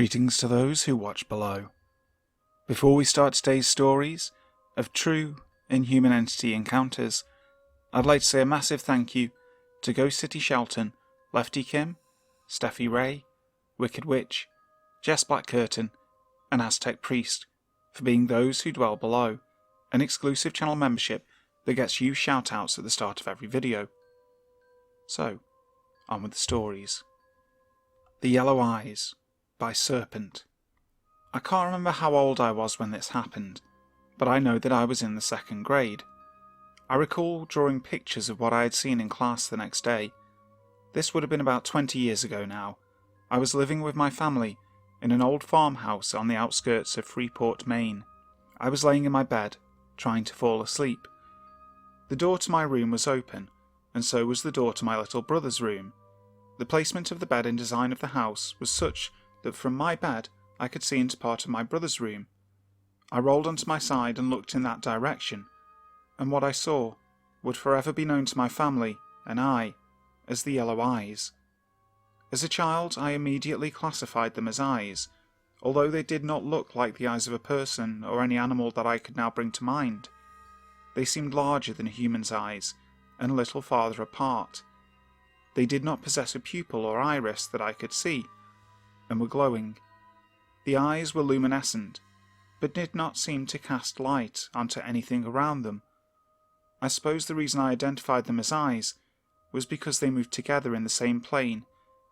Greetings to those who watch below. Before we start today's stories of true Inhuman entity encounters, I'd like to say a massive thank you to Ghost City Shelton, Lefty Kim, Steffi Ray, Wicked Witch, Jess Black Curtain, and Aztec Priest for being those who dwell below, an exclusive channel membership that gets you shout-outs at the start of every video. So, on with the stories. The Yellow Eyes by Serpent. I can't remember how old I was when this happened, but I know that I was in the second grade. I recall drawing pictures of what I had seen in class the next day. This would have been about 20 years ago now. I was living with my family in an old farmhouse on the outskirts of Freeport, Maine. I was laying in my bed, trying to fall asleep. The door to my room was open, and so was the door to my little brother's room. The placement of the bed and design of the house was such that from my bed I could see into part of my brother's room. I rolled onto my side and looked in that direction, and what I saw would forever be known to my family and I as the Yellow Eyes. As a child, I immediately classified them as eyes, although they did not look like the eyes of a person or any animal that I could now bring to mind. They seemed larger than a human's eyes and a little farther apart. They did not possess a pupil or iris that I could see, and were glowing. The eyes were luminescent, but did not seem to cast light onto anything around them. I suppose the reason I identified them as eyes was because they moved together in the same plane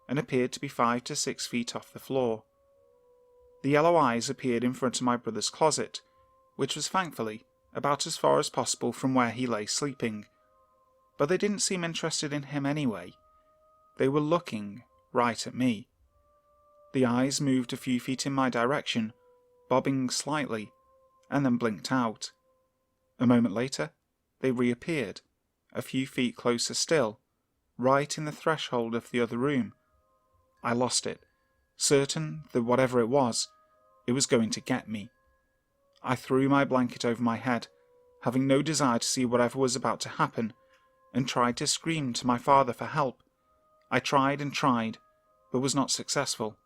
and appeared to be 5 to 6 feet off the floor. The yellow eyes appeared in front of my brother's closet, which was thankfully about as far as possible from where he lay sleeping. But they didn't seem interested in him anyway. They were looking right at me. The eyes moved a few feet in my direction, bobbing slightly, and then blinked out. A moment later, they reappeared, a few feet closer still, right in the threshold of the other room. I lost it, certain that whatever it was going to get me. I threw my blanket over my head, having no desire to see whatever was about to happen, and tried to scream to my father for help. I tried and tried, but was not successful.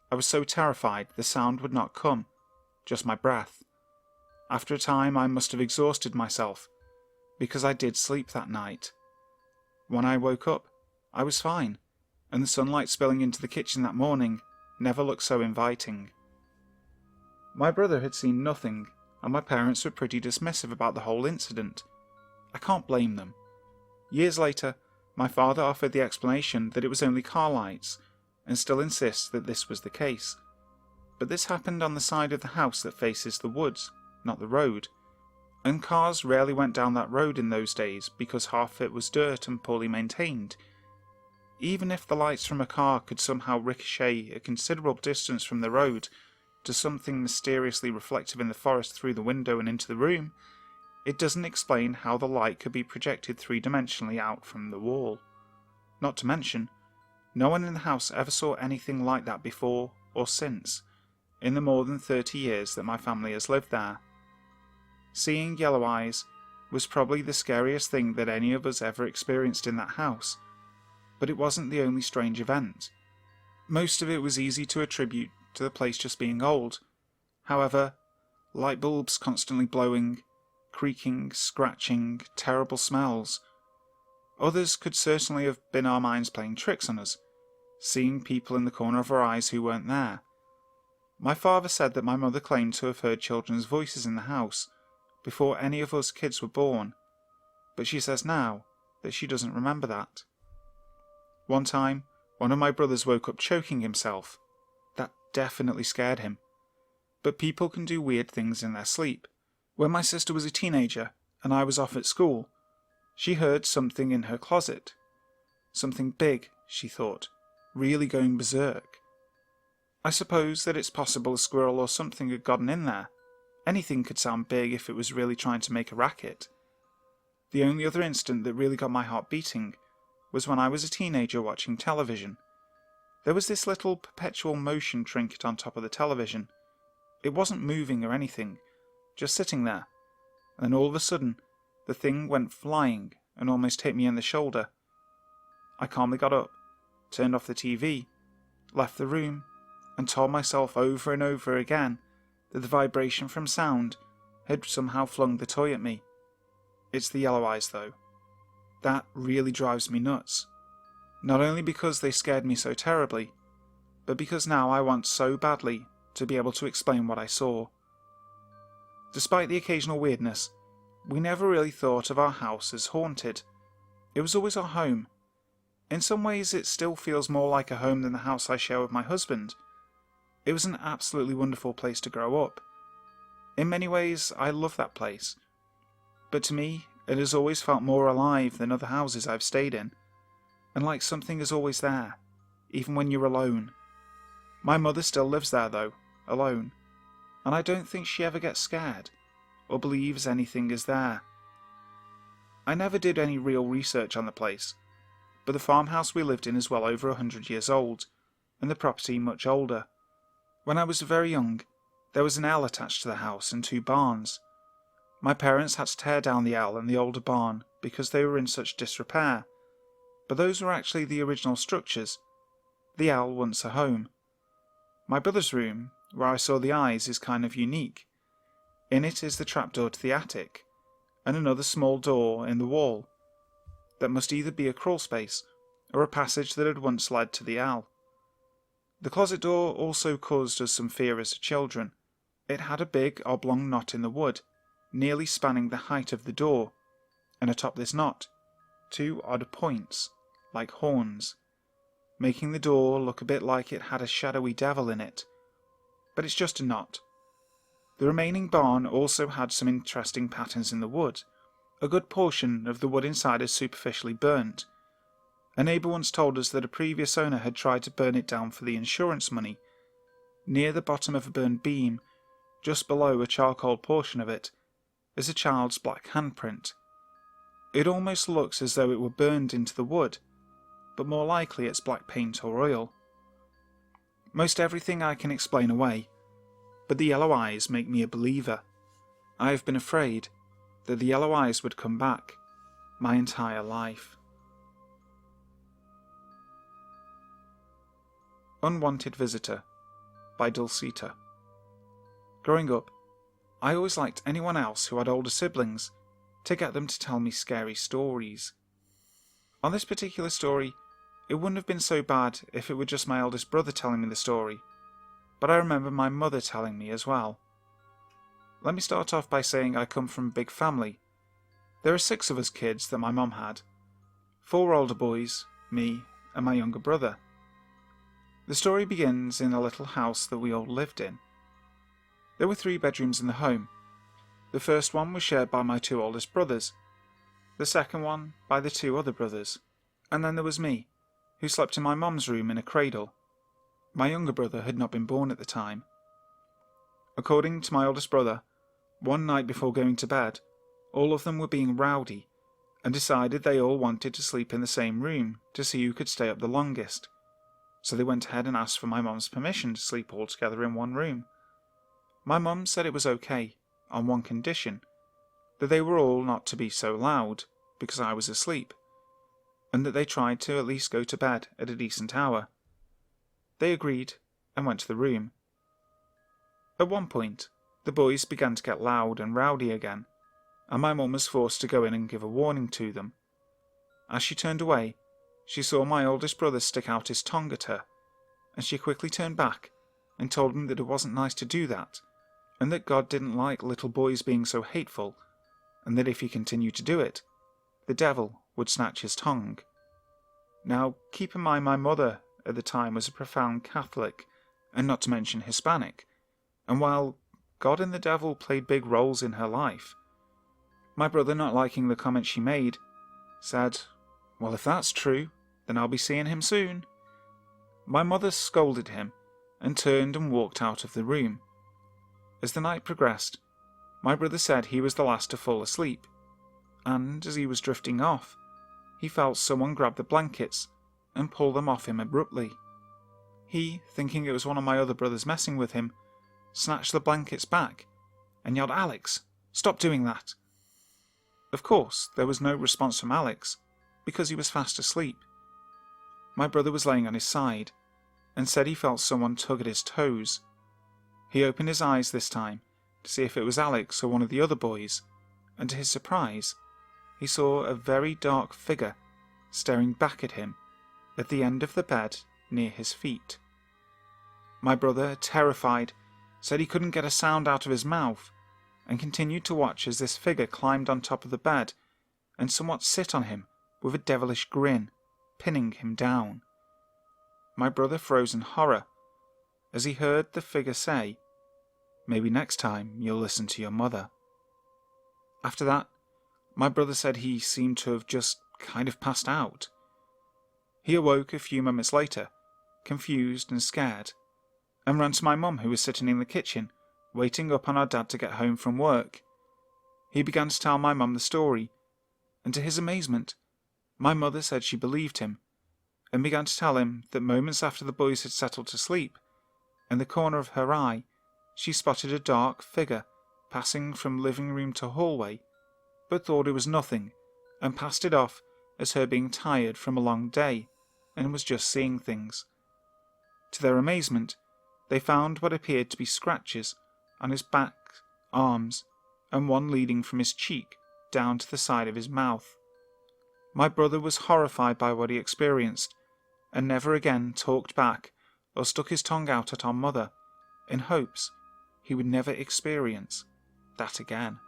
I was so terrified the sound would not come, just my breath. After a time I must have exhausted myself, because I did sleep that night. When I woke up, I was fine, and the sunlight spilling into the kitchen that morning never looked so inviting. My brother had seen nothing, and my parents were pretty dismissive about the whole incident. I can't blame them. Years later, my father offered the explanation that it was only car lights, and still insists that this was the case. But this happened on the side of the house that faces the woods, not the road, and cars rarely went down that road in those days because half of it was dirt and poorly maintained. Even if the lights from a car could somehow ricochet a considerable distance from the road to something mysteriously reflective in the forest through the window and into the room, it doesn't explain how the light could be projected three-dimensionally out from the wall. Not to mention, no one in the house ever saw anything like that before or since, in the more than 30 years that my family has lived there. Seeing Yellow Eyes was probably the scariest thing that any of us ever experienced in that house, but it wasn't the only strange event. Most of it was easy to attribute to the place just being old. However, light bulbs constantly blowing, creaking, scratching, terrible smells. Others could certainly have been our minds playing tricks on us, seeing people in the corner of our eyes who weren't there. My father said that my mother claimed to have heard children's voices in the house before any of us kids were born, but she says now that she doesn't remember that. One time, one of my brothers woke up choking himself. That definitely scared him. But people can do weird things in their sleep. When my sister was a teenager and I was off at school, she heard something in her closet. Something big, she thought, really going berserk. I suppose that it's possible a squirrel or something had gotten in there. Anything could sound big if it was really trying to make a racket. The only other instant that really got my heart beating was when I was a teenager watching television. There was this little perpetual motion trinket on top of the television. It wasn't moving or anything, just sitting there. And then all of a sudden, the thing went flying and almost hit me in the shoulder. I calmly got up, turned off the TV, left the room, and told myself over and over again that the vibration from sound had somehow flung the toy at me. It's the yellow eyes though. That really drives me nuts. Not only because they scared me so terribly, but because now I want so badly to be able to explain what I saw. Despite the occasional weirdness, we never really thought of our house as haunted. It was always our home. In some ways it still feels more like a home than the house I share with my husband. It was an absolutely wonderful place to grow up. In many ways I love that place. But to me, it has always felt more alive than other houses I've stayed in, and like something is always there, even when you're alone. My mother still lives there though, alone, and I don't think she ever gets scared, or believes anything is there. I never did any real research on the place, but the farmhouse we lived in is well over 100 years old, and the property much older. When I was very young, there was an L attached to the house and 2 barns. My parents had to tear down the L and the older barn because they were in such disrepair, but those were actually the original structures, the L once a home. My brother's room, where I saw the eyes, is kind of unique. In it is the trapdoor to the attic, and another small door in the wall that must either be a crawl space or a passage that had once led to the L. The closet door also caused us some fear as children. It had a big oblong knot in the wood, nearly spanning the height of the door, and atop this knot, 2 odd points, like horns, making the door look a bit like it had a shadowy devil in it. But it's just a knot. The remaining barn also had some interesting patterns in the wood. A good portion of the wood inside is superficially burnt. A neighbour once told us that a previous owner had tried to burn it down for the insurance money. Near the bottom of a burned beam, just below a charcoal portion of it, is a child's black handprint. It almost looks as though it were burned into the wood, but more likely it's black paint or oil. Most everything I can explain away, but the yellow eyes make me a believer. I have been afraid that the yellow eyes would come back my entire life. Unwanted Visitor by Dulcita. Growing up, I always liked anyone else who had older siblings to get them to tell me scary stories. On this particular story, it wouldn't have been so bad if it were just my eldest brother telling me the story, but I remember my mother telling me as well. Let me start off by saying I come from a big family. There are 6 of us kids that my mum had. 4 older boys, me, and my younger brother. The story begins in a little house that we all lived in. There were 3 bedrooms in the home. The first one was shared by my 2 oldest brothers, the second one by the 2 other brothers, and then there was me, who slept in my mum's room in a cradle. My younger brother had not been born at the time. According to my oldest brother, one night before going to bed, all of them were being rowdy, and decided they all wanted to sleep in the same room to see who could stay up the longest. So they went ahead and asked for my mum's permission to sleep all together in one room. My mum said it was okay, on one condition, that they were all not to be so loud, because I was asleep, and that they tried to at least go to bed at a decent hour. They agreed and went to the room. At one point, the boys began to get loud and rowdy again, and my mum was forced to go in and give a warning to them. As she turned away, she saw my oldest brother stick out his tongue at her, and she quickly turned back and told him that it wasn't nice to do that, and that God didn't like little boys being so hateful, and that if he continued to do it, the devil would snatch his tongue. Now, keep in mind my mother at the time was a profound Catholic, and not to mention Hispanic, and while God and the devil played big roles in her life, my brother, not liking the comment she made, said, "Well, if that's true, then I'll be seeing him soon." My mother scolded him and turned and walked out of the room. As the night progressed, my brother said he was the last to fall asleep, and as he was drifting off, he felt someone grab the blankets and pull them off him abruptly. He, thinking it was one of my other brothers messing with him, snatched the blankets back and yelled, "Alex, stop doing that!" Of course, there was no response from Alex, because he was fast asleep. My brother was laying on his side, and said he felt someone tug at his toes. He opened his eyes this time to see if it was Alex or one of the other boys, and to his surprise, he saw a very dark figure staring back at him at the end of the bed near his feet. My brother, terrified, said he couldn't get a sound out of his mouth, and continued to watch as this figure climbed on top of the bed and somewhat sit on him with a devilish grin, pinning him down. My brother froze in horror as he heard the figure say, "Maybe next time you'll listen to your mother." After that, my brother said he seemed to have just kind of passed out. He awoke a few moments later, confused and scared, and ran to my mum, who was sitting in the kitchen, waiting up on our dad to get home from work. He began to tell my mum the story, and to his amazement, my mother said she believed him, and began to tell him that moments after the boys had settled to sleep, in the corner of her eye, she spotted a dark figure passing from living room to hallway, but thought it was nothing, and passed it off as her being tired from a long day, and was just seeing things. To their amazement, they found what appeared to be scratches on his back, arms, and one leading from his cheek down to the side of his mouth. My brother was horrified by what he experienced, and never again talked back or stuck his tongue out at our mother, in hopes he would never experience that again.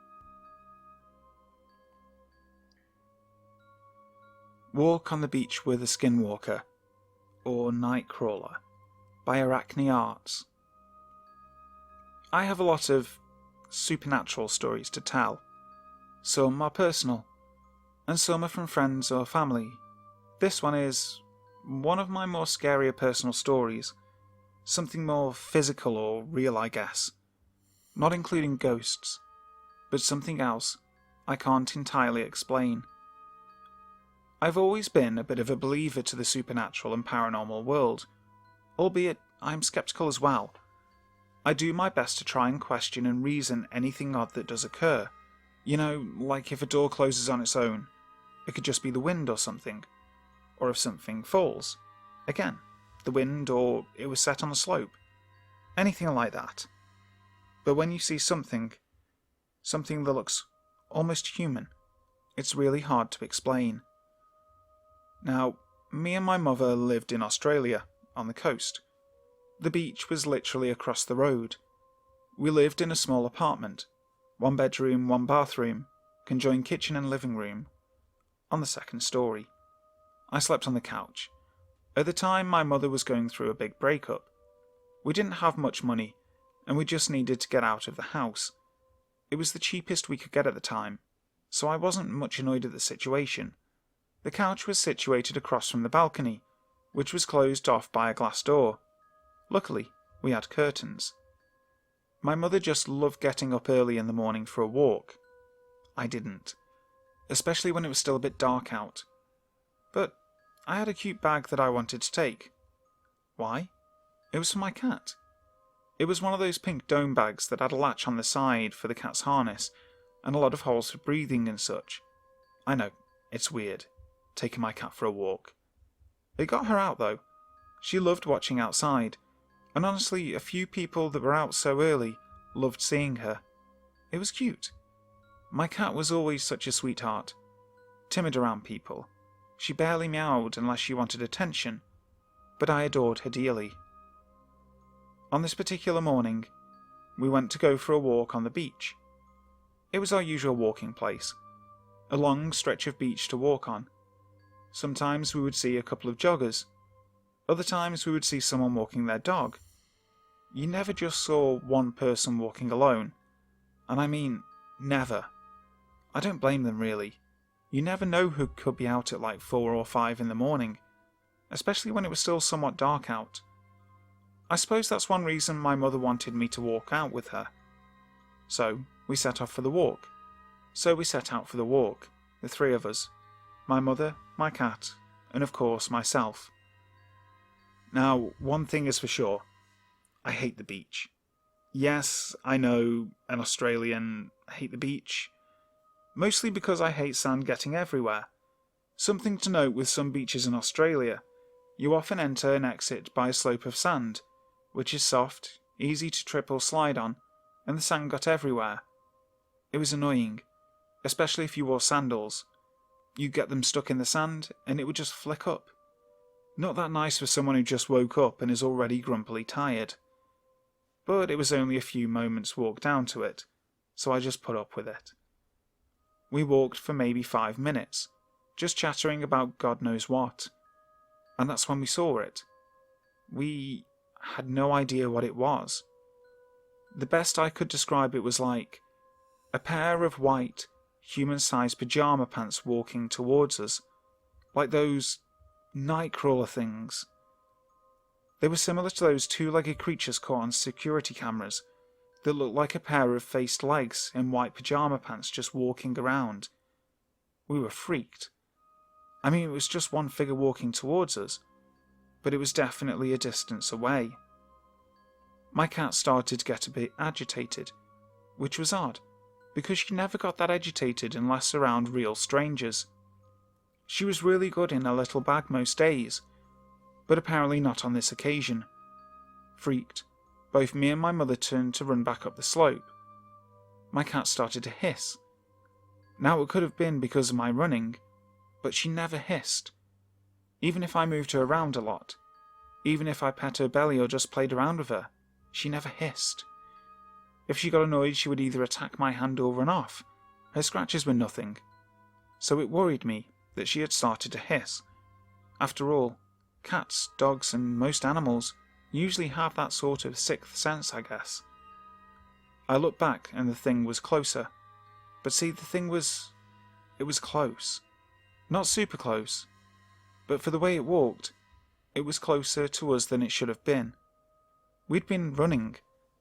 Walk on the Beach with a Skinwalker, or Nightcrawler, by ArachneArts. I have a lot of supernatural stories to tell. Some are personal, and some are from friends or family. This one is one of my more scarier personal stories, something more physical or real, I guess. Not including ghosts, but something else I can't entirely explain. I've always been a bit of a believer to the supernatural and paranormal world, albeit I'm skeptical as well. I do my best to try and question and reason anything odd that does occur. You know, like if a door closes on its own, it could just be the wind or something. Or if something falls, again, the wind, or it was set on a slope. Anything like that. But when you see something that looks almost human, it's really hard to explain. Now, me and my mother lived in Australia, on the coast. The beach was literally across the road. We lived in a small apartment, 1 bedroom, 1 bathroom, conjoined kitchen and living room, on the 2nd story. I slept on the couch. At the time, my mother was going through a big breakup. We didn't have much money, and we just needed to get out of the house. It was the cheapest we could get at the time, so I wasn't much annoyed at the situation. The couch was situated across from the balcony, which was closed off by a glass door. Luckily, we had curtains. My mother just loved getting up early in the morning for a walk. I didn't, especially when it was still a bit dark out. But I had a cute bag that I wanted to take. Why? It was for my cat. It was one of those pink dome bags that had a latch on the side for the cat's harness, and a lot of holes for breathing and such. I know, it's weird, taking my cat for a walk. It got her out though. She loved watching outside, and honestly a few people that were out so early loved seeing her. It was cute. My cat was always such a sweetheart, timid around people. She barely meowed unless she wanted attention, but I adored her dearly. On this particular morning, we went to go for a walk on the beach. It was our usual walking place, a long stretch of beach to walk on. Sometimes we would see a couple of joggers. Other times we would see someone walking their dog. You never just saw one person walking alone. And I mean, never. I don't blame them really. You never know who could be out at like 4 or 5 in the morning, especially when it was still somewhat dark out. I suppose that's one reason my mother wanted me to walk out with her. So we set off for the walk. The 3 of us. My mother, my cat, and of course myself. Now, one thing is for sure. I hate the beach. Yes, I know, an Australian, hate the beach. Mostly because I hate sand getting everywhere. Something to note with some beaches in Australia. You often enter and exit by a slope of sand, which is soft, easy to trip or slide on, and the sand got everywhere. It was annoying, especially if you wore sandals. You'd get them stuck in the sand and it would just flick up. Not that nice for someone who just woke up and is already grumpily tired. But it was only a few moments walk down to it, so I just put up with it. We walked for maybe 5 minutes, just chattering about God knows what. And that's when we saw it. We had no idea what it was. The best I could describe it was like a pair of white, human-sized pyjama pants walking towards us, like those Nightcrawler things. They were similar to those two-legged creatures caught on security cameras that looked like a pair of faced legs in white pyjama pants just walking around. We were freaked. I mean, it was just one figure walking towards us, but it was definitely a distance away. My cat started to get a bit agitated, which was odd, because she never got that agitated unless around real strangers. She was really good in her little bag most days, but apparently not on this occasion. Freaked, both me and my mother turned to run back up the slope. My cat started to hiss. Now it could have been because of my running, but she never hissed. Even if I moved her around a lot, even if I pet her belly or just played around with her, she never hissed. If she got annoyed, she would either attack my hand or run off. Her scratches were nothing, so it worried me that she had started to hiss. After all, cats, dogs, and most animals usually have that sort of sixth sense, I guess. I looked back and the thing was closer. But see, it was close. Not super close, but for the way it walked, it was closer to us than it should have been. We'd been running,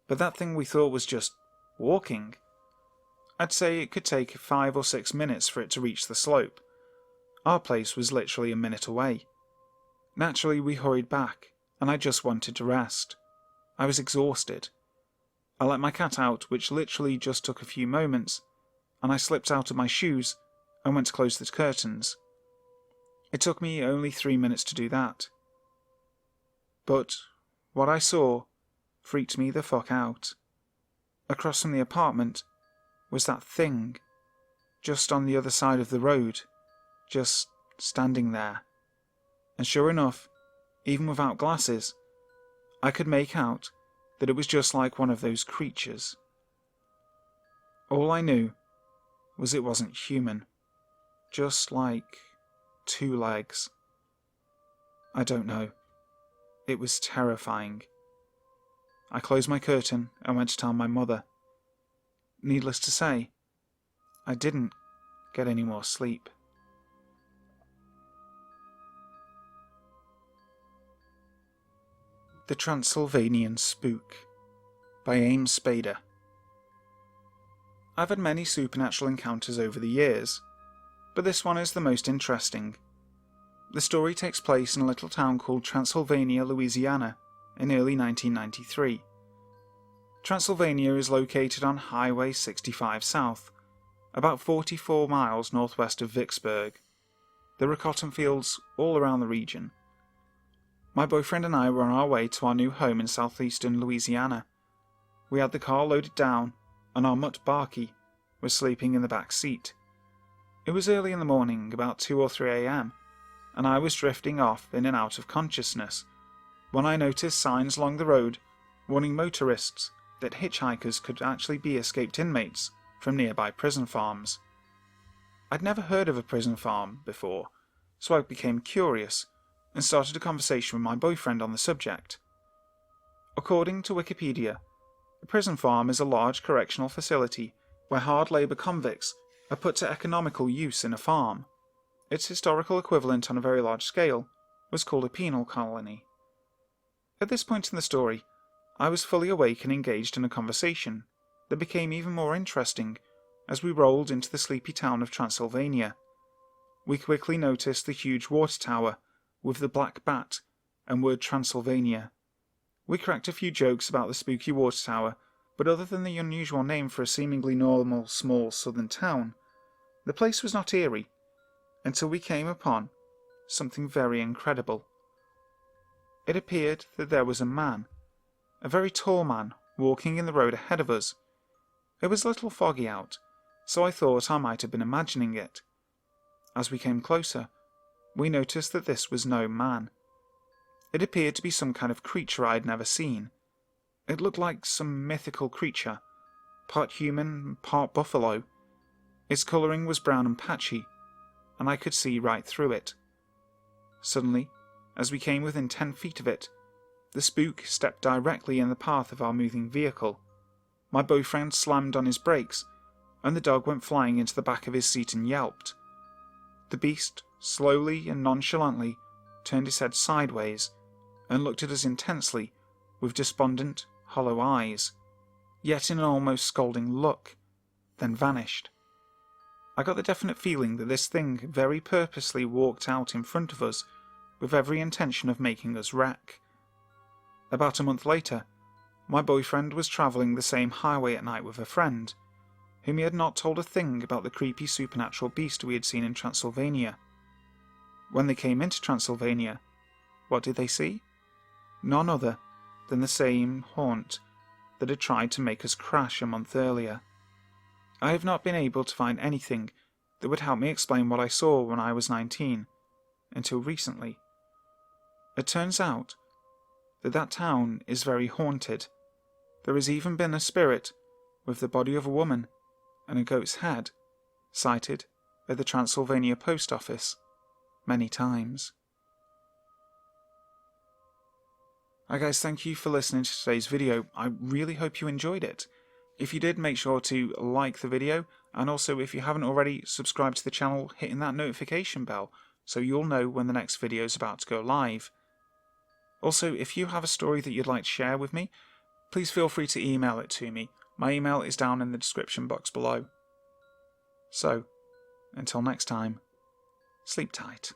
but that thing we thought was just walking. I'd say it could take 5 or 6 minutes for it to reach the slope. Our place was literally a minute away. Naturally, we hurried back, and I just wanted to rest. I was exhausted. I let my cat out, which literally just took a few moments, and I slipped out of my shoes and went to close the curtains. It took me only 3 minutes to do that. But what I saw freaked me the fuck out. Across from the apartment was that thing, just on the other side of the road, just standing there. And sure enough, even without glasses, I could make out that it was just like one of those creatures. All I knew was it wasn't human, just like 2 legs. I don't know. It was terrifying. I closed my curtain and went to tell my mother. Needless to say, I didn't get any more sleep. The Transylvanian Spook by aimspader. I've had many supernatural encounters over the years, but this one is the most interesting. The story takes place in a little town called Transylvania, Louisiana, in early 1993. Transylvania is located on Highway 65 South, about 44 miles northwest of Vicksburg. There are cotton fields all around the region. My boyfriend and I were on our way to our new home in southeastern Louisiana. We had the car loaded down, and our mutt Barky was sleeping in the back seat. It was early in the morning, about 2 or 3 a.m., and I was drifting off in and out of consciousness when I noticed signs along the road warning motorists that hitchhikers could actually be escaped inmates from nearby prison farms. I'd never heard of a prison farm before, so I became curious and started a conversation with my boyfriend on the subject. According to Wikipedia, a prison farm is a large correctional facility where hard labour convicts are put to economical use in a farm. Its historical equivalent on a very large scale was called a penal colony. At this point in the story, I was fully awake and engaged in a conversation that became even more interesting as we rolled into the sleepy town of Transylvania. We quickly noticed the huge water tower with the black bat and word Transylvania. We cracked a few jokes about the spooky water tower, but other than the unusual name for a seemingly normal, small southern town, the place was not eerie, until we came upon something very incredible. It appeared that there was a man, a very tall man, walking in the road ahead of us. It was a little foggy out, so I thought I might have been imagining it. As we came closer, we noticed that this was no man. It appeared to be some kind of creature I had never seen. It looked like some mythical creature, part human, part buffalo. Its colouring was brown and patchy, and I could see right through it. Suddenly, as we came within 10 feet of it, the spook stepped directly in the path of our moving vehicle. My boyfriend slammed on his brakes, and the dog went flying into the back of his seat and yelped. The beast, slowly and nonchalantly, turned his head sideways and looked at us intensely with despondent, hollow eyes, yet in an almost scolding look, then vanished. I got the definite feeling that this thing very purposely walked out in front of us with every intention of making us wreck. About a month later, my boyfriend was travelling the same highway at night with a friend, whom he had not told a thing about the creepy supernatural beast we had seen in Transylvania. When they came into Transylvania, what did they see? None other than the same haunt that had tried to make us crash a month earlier. I have not been able to find anything that would help me explain what I saw when I was 19, until recently. It turns out that town is very haunted. There has even been a spirit with the body of a woman and a goat's head sighted at the Transylvania post office many times. Hi guys, thank you for listening to today's video. I really hope you enjoyed it. If you did, make sure to like the video, and also if you haven't already, subscribe to the channel, hitting that notification bell so you'll know when the next video is about to go live. Also, if you have a story that you'd like to share with me, please feel free to email it to me. My email is down in the description box below. So, until next time, sleep tight.